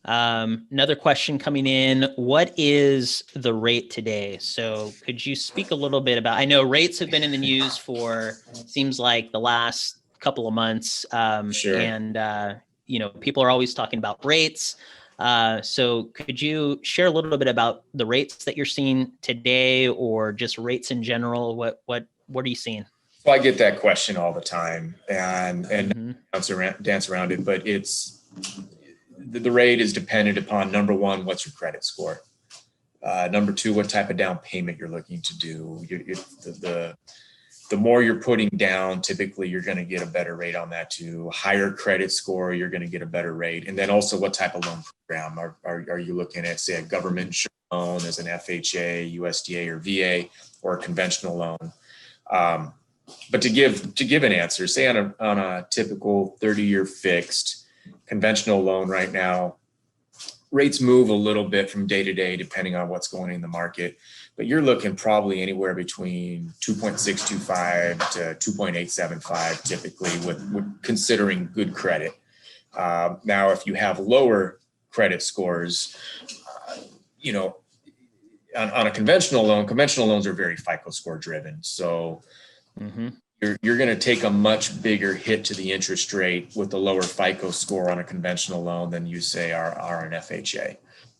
Another question coming in. What is the rate today? So could you speak a little bit about, I know rates have been in the news for, seems like the last couple of months. Sure. People are always talking about rates. So could you share a little bit about the rates that you're seeing today, or just rates in general? What are you seeing? So I get that question all the time, and Mm-hmm. dance around it, but the rate is dependent upon, number one, what's your credit score? Number two, what type of down payment you're looking to do. The more you're putting down, typically you're going to get a better rate on that too. Higher credit score, you're going to get a better rate. And then also, what type of loan program are you looking at? Say a government insured loan as an FHA, USDA, or VA, or a conventional loan. But to give an answer, say on a typical 30-year fixed conventional loan right now, rates move a little bit from day to day depending on what's going in the market, but you're looking probably anywhere between 2.625 to 2.875 typically, with considering good credit. Now, if you have lower credit scores, on a conventional loans are very FICO score driven. So you're going to take a much bigger hit to the interest rate with the lower FICO score on a conventional loan than you say are an FHA.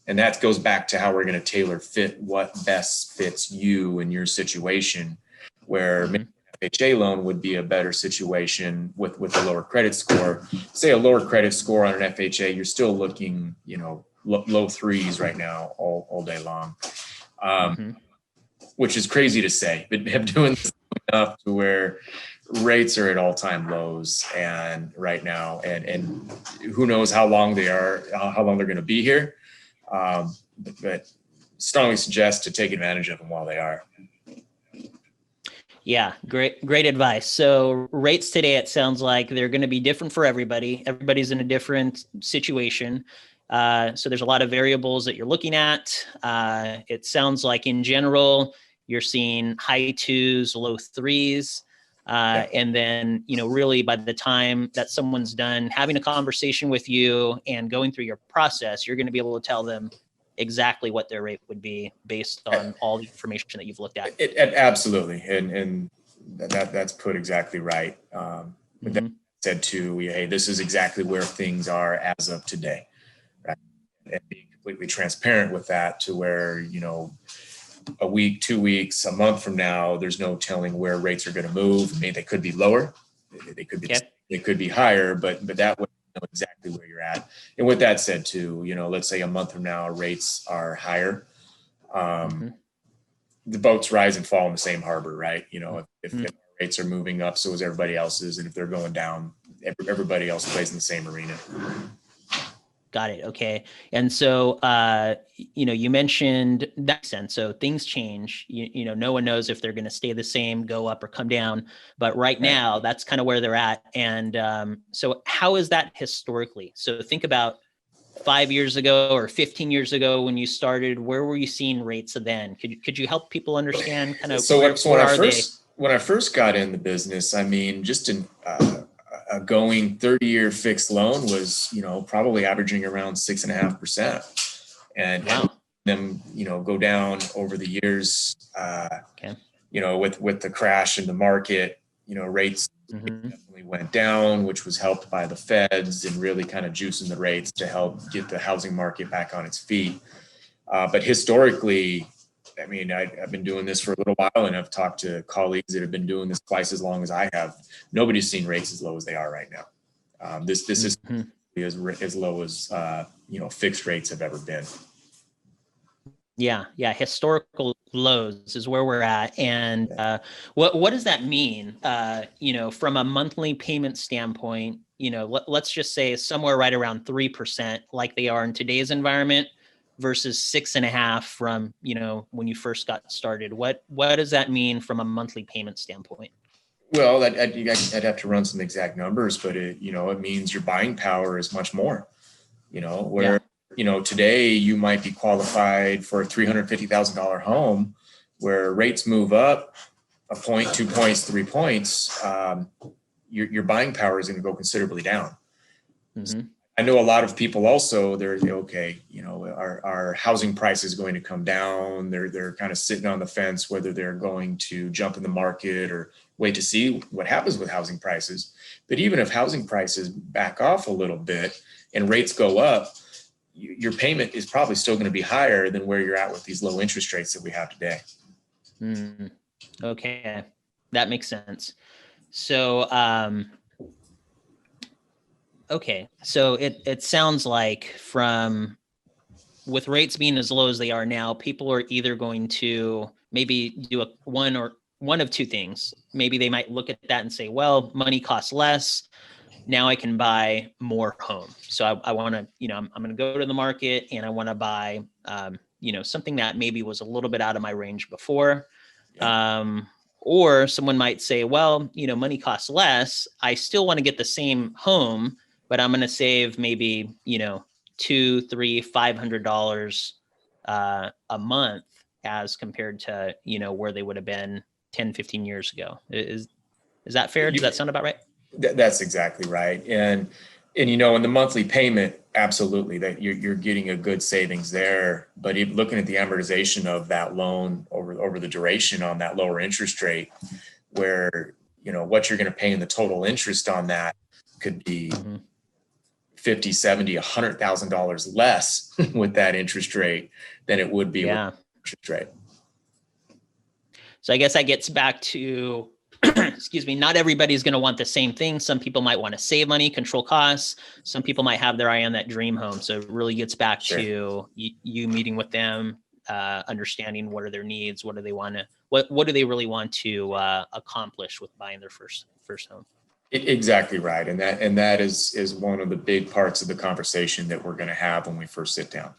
And that goes back to how we're going to tailor fit what best fits you and your situation, where maybe an FHA loan would be a better situation with a lower credit score. Say a lower credit score on an FHA, you're still looking, low threes right now all day long, which is crazy to say, but I'm doing this enough to where rates are at all-time lows and right now, and who knows how long they're going to be here. But strongly suggest to take advantage of them while they are. Yeah, great advice. So rates today, it sounds like they're going to be different for everybody. Everybody's in a different situation. So there's a lot of variables that you're looking at. It sounds like in general, you're seeing high twos, low threes. And then, really by the time that someone's done having a conversation with you and going through your process, you're going to be able to tell them exactly what their rate would be based on all the information that you've looked at. Absolutely. And that's put exactly right. But that said too, hey, this is exactly where things are as of today. Right? And being completely transparent with that, to where, a week, 2 weeks, a month from now, there's no telling where rates are going to move. I mean, they could be lower, they could be higher, but that way you know exactly where you're at. And with that said too, let's say a month from now rates are higher. The boats rise and fall in the same harbor, right? If rates are moving up, so is everybody else's, and if they're going down, everybody else plays in the same arena. Got it. Okay. And so, you mentioned that sense. So things change, no one knows if they're going to stay the same, go up or come down, but right now that's kind of where they're at. And so how is that historically? So think about 5 years ago or 15 years ago when you started, where were you seeing rates then? Could you help people understand kind of when I first got in the business, I mean, just a going 30-year fixed loan was, probably averaging around 6.5%, and them, go down over the years. With the crash in the market, rates definitely went down, which was helped by the feds and really kind of juicing the rates to help get the housing market back on its feet. But historically, I mean, I've been doing this for a little while, and I've talked to colleagues that have been doing this twice as long as I have. Nobody's seen rates as low as they are right now. This is as low as fixed rates have ever been. Yeah. Historical lows is where we're at. And what does that mean? From a monthly payment standpoint, let's just say somewhere right around 3%, like they are in today's environment, versus 6.5 from, when you first got started. What does that mean from a monthly payment standpoint? Well, I'd have to run some exact numbers, but it means your buying power is much more, today you might be qualified for a $350,000 home, where rates move up a point, 2 points, 3 points. Your buying power is going to go considerably down. I know a lot of people also, they're okay, our housing price is going to come down. They're kind of sitting on the fence whether they're going to jump in the market or wait to see what happens with housing prices. But even if housing prices back off a little bit and rates go up, your payment is probably still going to be higher than where you're at with these low interest rates that we have today. Okay, that makes sense. So, okay, so it sounds like with rates being as low as they are now, people are either going to maybe do one of two things. Maybe they might look at that and say, well, money costs less. Now I can buy more home. So I want to, I'm going to go to the market and I want to buy, something that maybe was a little bit out of my range before. Or someone might say, well, money costs less. I still want to get the same home, but I'm going to save maybe, $200, $300, $500 a month as compared to, where they would have been 10, 15 years ago. Is that fair? Does that sound about right? That's exactly right. And in the monthly payment, absolutely, that you're getting a good savings there. But looking at the amortization of that loan over the duration on that lower interest rate, where what you're going to pay in the total interest on that could be $50, $70, $100,000 less with that interest rate than it would be with interest rate. So I guess that gets back to, excuse me, not everybody's going to want the same thing. Some people might want to save money, control costs. Some people might have their eye on that dream home. So it really gets back to you meeting with them, understanding what are their needs, what do they want to, what do they really want to accomplish with buying their first home. Exactly right. And that is one of the big parts of the conversation that we're going to have when we first sit down.